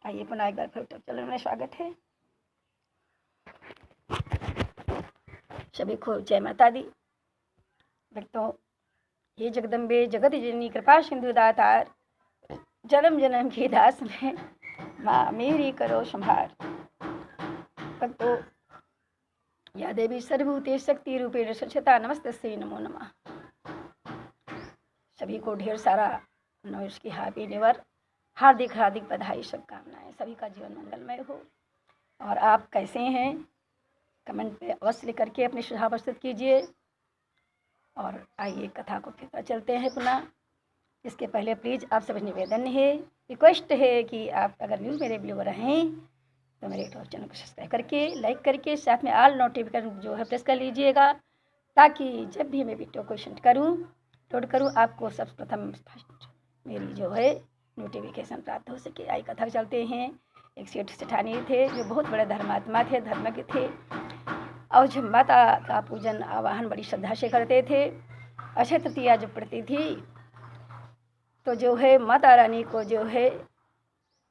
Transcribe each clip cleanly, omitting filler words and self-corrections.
आइए पुनः एक बार फिर यूट्यूब चैनल में स्वागत है। सभी को जय माता दी। भक्तों, ये जगदम्बे जगत जननी कृपा सिंधु दातार, जन्म जन्म की दास में माँ मेरी करो संभार। भक्तों, या देवी सर्वभूते शक्ति रूपेण स्वच्छता नमस्तस्यै नमो नमः। सभी को ढेर सारा नववर्ष की हैप्पी न्यू ईयर, हार्दिक हार्दिक बधाई, शुभकामनाएं। सभी का जीवन मंगलमय हो। और आप कैसे हैं, कमेंट पे अवश्य लिख करके अपने सुझाव प्रस्तुत कीजिए। और आइए कथा को फिर चलते हैं पुनः। इसके पहले प्लीज़ आप सभी निवेदन है, रिक्वेस्ट है कि आप अगर न्यू मेरे व्यूअर हैं तो मेरे यूट्यूब चैनल को सब्सक्राइब करके, लाइक करके, साथ में ऑल नोटिफिकेशन जो है प्रेस कर लीजिएगा, ताकि जब भी मैं वीडियो को सेंड करूँ, अपलोड करूँ, आपको सर्वप्रथम फर्स्ट मेरी जो है नोटिफिकेशन प्राप्त हो सके। आई कथा चलते हैं। एक सेठ सेठानी थे जो बहुत बड़े धर्मात्मा थे, धर्मज्ञ थे, और जब माता का पूजन आवाहन बड़ी श्रद्धा से करते थे। अक्षय तृतीया जब पड़ती थी तो जो है माता रानी को जो है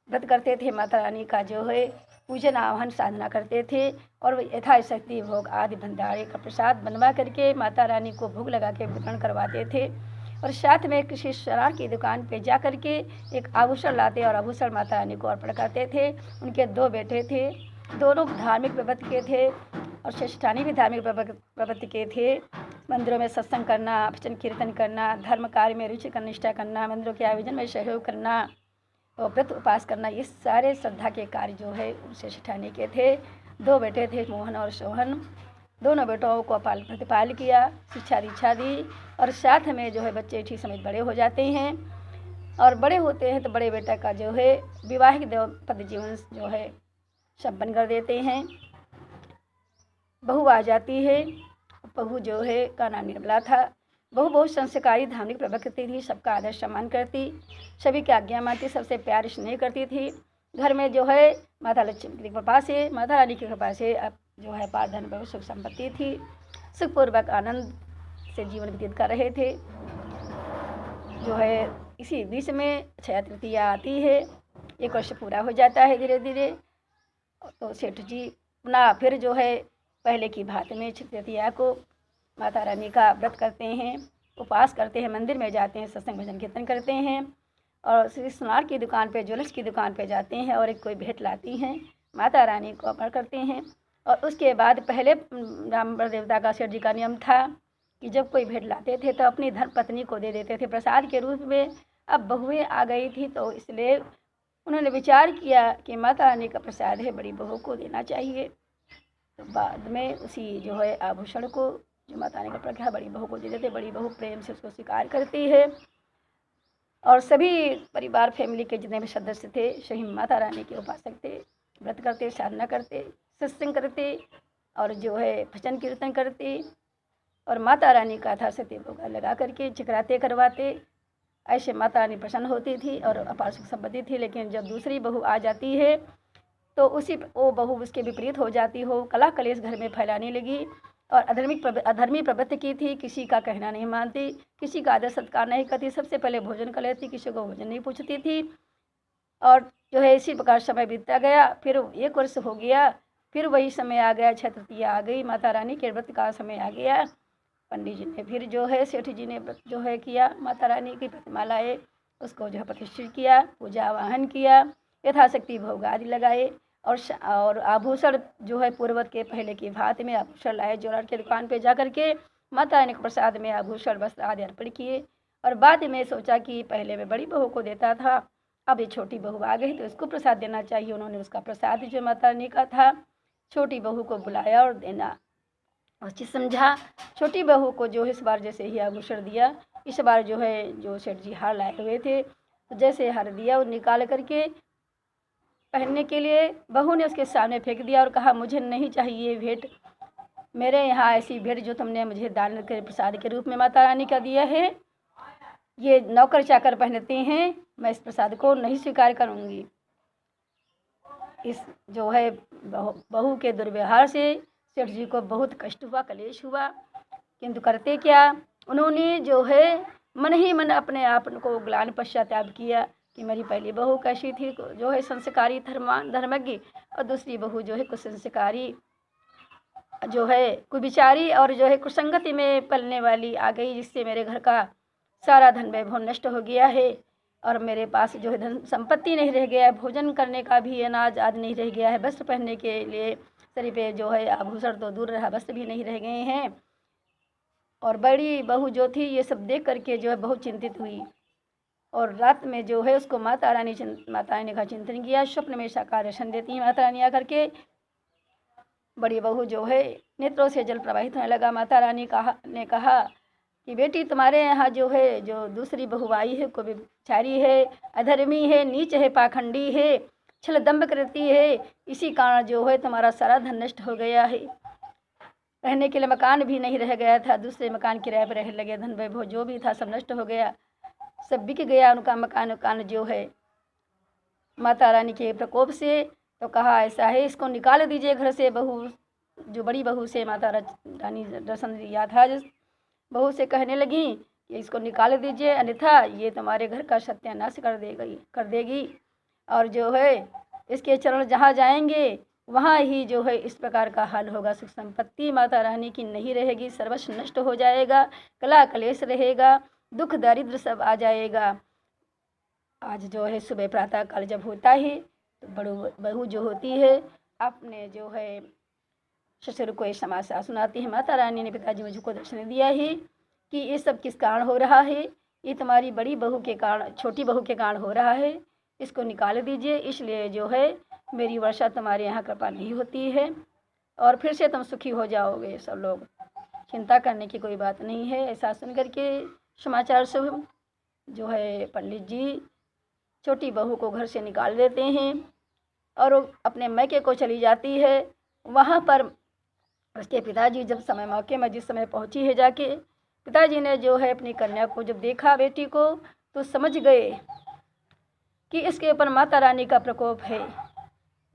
व्रत करते थे, माता रानी का जो है पूजन आवाहन साधना करते थे, और यथाशक्ति भोग आदि भंडारे का प्रसाद बनवा करके माता रानी को भोग लगा के वितरण करवाते थे। और साथ में किसी सोनार की दुकान पे जा कर के एक आभूषण लाते और आभूषण माता रानी को अर्पण करते थे। उनके 2 बेटे थे, दोनों धार्मिक प्रवृत्ति के थे, और श्रेष्ठानी भी धार्मिक प्रवृत्ति के थे। मंदिरों में सत्संग करना, भजन कीर्तन करना, धर्म कार्य में रुचि निष्ठा करना, मंदिरों के आयोजन में सहयोग करना और व्रत उपास करना, ये सारे श्रद्धा के कार्य जो है उनसे श्रेष्ठानी के थे। 2 बेटे थे, मोहन और सोहन। दोनों बेटों को प्रतिपाल किया, शिक्षा दीक्षा दी, और साथ में जो है बच्चे ठीक समय बड़े हो जाते हैं। और बड़े होते हैं तो बड़े बेटा का जो है विवाहिक पद जीवन जो है संपन्न कर देते हैं। बहू आ जाती है। बहू जो है का नाम निर्मला था। बहू बहुत संस्कारी धार्मिक प्रवृत्ति थी, सबका आदर सम्मान करती, सभी की आज्ञा मानती, सबसे प्यार स्नेह करती थी। घर में जो है माता लक्ष्मी की कृपा से, माता रानी की कृपा से अब जो है पार धन बहुत सुख संपत्ति थी। सुखपूर्वक आनंद से जीवन व्यतीत कर रहे थे। जो है इसी बीच में अक्षय तृतीया आती है। 1 वर्ष पूरा हो जाता है धीरे धीरे। तो सेठ जी पुनः फिर जो है पहले की भांति में अक्षय तृतीया को माता रानी का व्रत करते हैं, उपास करते हैं, मंदिर में जाते हैं, सत्संग भजन कीर्तन करते हैं, और श्री सोनार की दुकान पे, ज्वेलर्स की दुकान पे जाते हैं और एक कोई भेंट लाती हैं, माता रानी को अर्पण करते हैं। और उसके बाद पहले ब्राह्मण देवता का सेठ जी का नियम था कि जब कोई भेंट लाते थे तो अपनी धर्म पत्नी को दे देते थे प्रसाद के रूप में। अब बहुएँ आ गई थी तो इसलिए उन्होंने विचार किया कि माता रानी का प्रसाद है, बड़ी बहू को देना चाहिए। तो बाद में उसी जो है आभूषण को जो माता रानी का प्रख्या बड़ी बहू को दे देते। बड़ी बहू प्रेम से उसको स्वीकार करती है, और सभी परिवार फैमिली के जितने भी सदस्य थे सही माता रानी के उपासक थे, व्रत करते, साधना करते, सत्संग करते, और जो है भजन कीर्तन करते, और माता रानी का था सत्य भोग लगा करके जगराते करवाते। ऐसे माता रानी प्रसन्न होती थी और अपार सुख संपत्ति थी। लेकिन जब दूसरी बहू आ जाती है तो वो बहू उसके विपरीत हो जाती हो, कलह कलेश घर में फैलाने लगी, और अधर्मी प्रवृत्ति की थी, किसी का कहना नहीं मानती, किसी का आदर सत्कार नहीं करती, सबसे पहले भोजन कर लेती, किसी को भोजन नहीं पूछती थी। और जो है इसी प्रकार समय बीतता गया। फिर 1 वर्ष हो गया, फिर वही समय आ गया, अक्षय तृतीया आ गई, माता रानी के व्रत का समय आ गया। पंडित जी ने फिर जो है सेठ जी ने व्रत जो है किया, माता रानी की प्रतिमा लाए, उसको जो है प्रतिष्ठित किया, पूजा आवाहन किया, यथाशक्ति भोग आदि लगाए, और आभूषण जो है पूर्वत के पहले की भांति में आभूषण लाए। ज्वेलर की दुकान पे जा कर के माता रानी के प्रसाद में आभूषण वस्त्र आदि अर्पण किए। और बाद में सोचा कि पहले मैं बड़ी बहू को देता था, अब ये छोटी बहू आ गई तो इसको प्रसाद देना चाहिए। उन्होंने उसका प्रसाद जो माता रानी का था छोटी बहू को बुलाया और देना उचित समझा। छोटी बहू को जो है इस बार जैसे ही आभूषण दिया, इस बार जो है जो सेठ जी हार लाए हुए थे तो जैसे हार दिया वो निकाल करके पहनने के लिए बहू ने उसके सामने फेंक दिया और कहा, मुझे नहीं चाहिए भेंट, मेरे यहाँ ऐसी भेंट जो तुमने मुझे दान के प्रसाद के रूप में माता रानी का दिया है, ये नौकर चाकर पहनते हैं, मैं इस प्रसाद को नहीं स्वीकार करूँगी। इस जो है बहू के दुर्व्यवहार से सेठ जी को बहुत कष्ट हुआ, कलेश हुआ, किंतु करते क्या, उन्होंने जो है मन ही मन अपने आप को ग्लानि पश्चाताप किया कि मेरी पहली बहू कैसी थी, जो है संस्कारी धर्मज्ञ, और दूसरी बहू जो है कुछ संस्कारी, जो है कुविचारी और जो है कुसंगति में पलने वाली आ गई, जिससे मेरे घर का सारा धन वैभव नष्ट हो गया है और मेरे पास जो है धन संपत्ति नहीं रह गया है, भोजन करने का भी अनाज आदि नहीं रह गया है, वस्त्र पहनने के लिए शरीर पे जो है आभूषण तो दूर रहा, वस्त्र भी नहीं रह गए हैं। और बड़ी बहू जो थी ये सब देख करके जो है बहुत चिंतित हुई और रात में जो है उसको माता रानी का चिंतन किया। स्वप्न में साकार दर्शन देती है माता रानी आकर के। बड़ी बहू जो है नेत्रों से जल प्रवाहित होने लगा। माता रानी ने कहा कि बेटी तुम्हारे यहाँ जो है जो दूसरी बहू आई है, को बेचारी है, अधर्मी है, नीच है, पाखंडी है, छल दंभ करती है, इसी कारण जो है तुम्हारा सारा धन नष्ट हो गया है। रहने के लिए मकान भी नहीं रह गया था, दूसरे मकान किराए पर रहने लगे, धन वैभव जो भी था सब नष्ट हो गया, सब बिक गया उनका मकान जो है माता रानी के प्रकोप से। तो कहा ऐसा है, इसको निकाल दीजिए घर से। बहू जो बड़ी बहू से माता रानी दर्शन दिया था, जिस बहू से कहने लगी कि इसको निकाल दीजिए, अन्यथा ये तुम्हारे घर का सत्यानाश कर देगी और जो है इसके चरण जहाँ जाएंगे वहाँ ही जो है इस प्रकार का हाल होगा। सुख संपत्ति माता रानी की नहीं रहेगी, सर्वस्व नष्ट हो जाएगा, कला कलेश रहेगा, दुख दारिद्र सब आ जाएगा। आज जो है सुबह प्रातः काल जब होता है तो बड़ू बहू जो होती है अपने जो है ससुर को ये समाचार सुनाती है। माता रानी ने पिताजी मुझको दर्शन दिया है कि ये सब किस कारण हो रहा है, ये तुम्हारी बड़ी बहू के कारण, छोटी बहू के कारण हो रहा है, इसको निकाल दीजिए, इसलिए जो है मेरी वर्षा तुम्हारे यहाँ कृपा नहीं होती है और फिर से तुम सुखी हो जाओगे। सब लोग चिंता करने की कोई बात नहीं है। ऐसा सुन करके समाचार से जो है पंडित जी छोटी बहू को घर से निकाल देते हैं और अपने मैके को चली जाती है। वहाँ पर उसके पिताजी जब समय मौके में जिस समय पहुँची है जाके, पिताजी ने जो है अपनी कन्या को जब देखा बेटी को तो समझ गए कि इसके ऊपर माता रानी का प्रकोप है,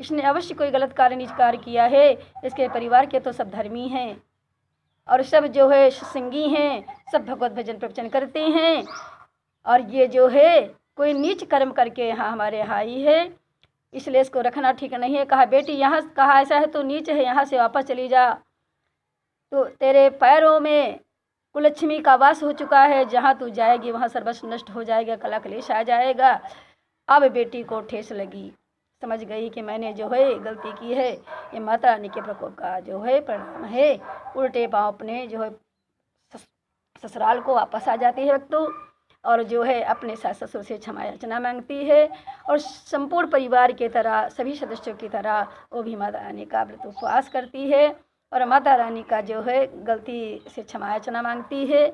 इसने अवश्य कोई गलत कार्य नीच कार्य किया है। इसके परिवार के तो सब धर्मी हैं और सब जो है सत्संगी हैं, सब भगवत भजन प्रवचन करते हैं और ये जो है कोई नीच कर्म करके यहाँ हमारे यहाँ आई है, इसलिए इसको रखना ठीक नहीं है। कहा बेटी यहाँ कहा ऐसा है तो नीच है, यहाँ से वापस चली जा, तो तेरे पैरों में कुलक्ष्मी का वास हो चुका है, जहाँ तू जाएगी वहाँ सर्वस्व नष्ट हो जाएगा, कला कलेश आ जाएगा। अब बेटी को ठेस लगी, समझ गई कि मैंने जो है गलती की है, ये माता रानी के प्रकोप का जो है परिणाम है। उल्टे पाँव अपने जो है ससुराल को वापस आ जाती है वक्त और जो है अपने सास ससुर से क्षमा याचना मांगती है और संपूर्ण परिवार की तरह सभी सदस्यों की तरह वो भी माता रानी का व्रत उपवास करती है और माता रानी का जो है गलती से क्षमा याचना मांगती है।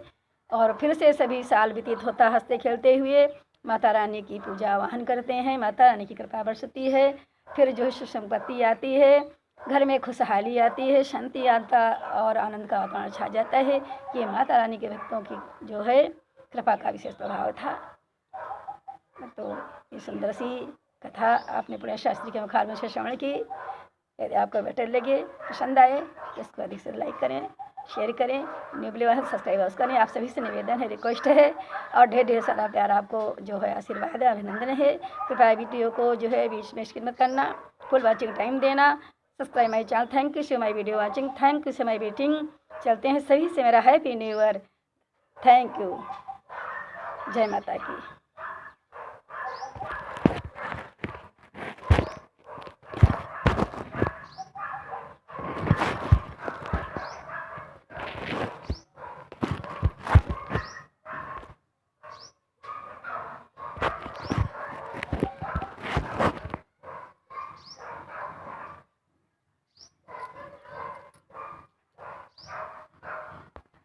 और फिर से सभी साल व्यतीत होता हंसते खेलते हुए माता रानी की पूजा आवाहन करते हैं, माता रानी की कृपा बरसती है। फिर जो है सुख संपत्ति आती है, घर में खुशहाली आती है, शांति आता और आनंद का वातावरण छा जाता है। ये माता रानी के भक्तों की जो है कृपा का विशेष प्रभाव था। तो ये सुंदर सी कथा आपने पुण्य शास्त्री के मुखार में से श्रवण की। यदि आपको बेटर लगे, पसंद आए, इसको अधिक से लाइक करें, शेयर करें, न्यू वाले सब्सक्राइब करें। आप सभी से निवेदन है, रिक्वेस्ट है और ढेर ढेर सारा प्यार आपको जो है आशीर्वाद है, अभिनंदन है। कृपया वीडियो को जो है बीच में स्किप मत करना, फुल वॉचिंग टाइम देना, subscribe my channel. Thank you so my video watching, thank you so my waiting. चलते हैं सभी से मेरा happy new year. Thank you. जय माता की।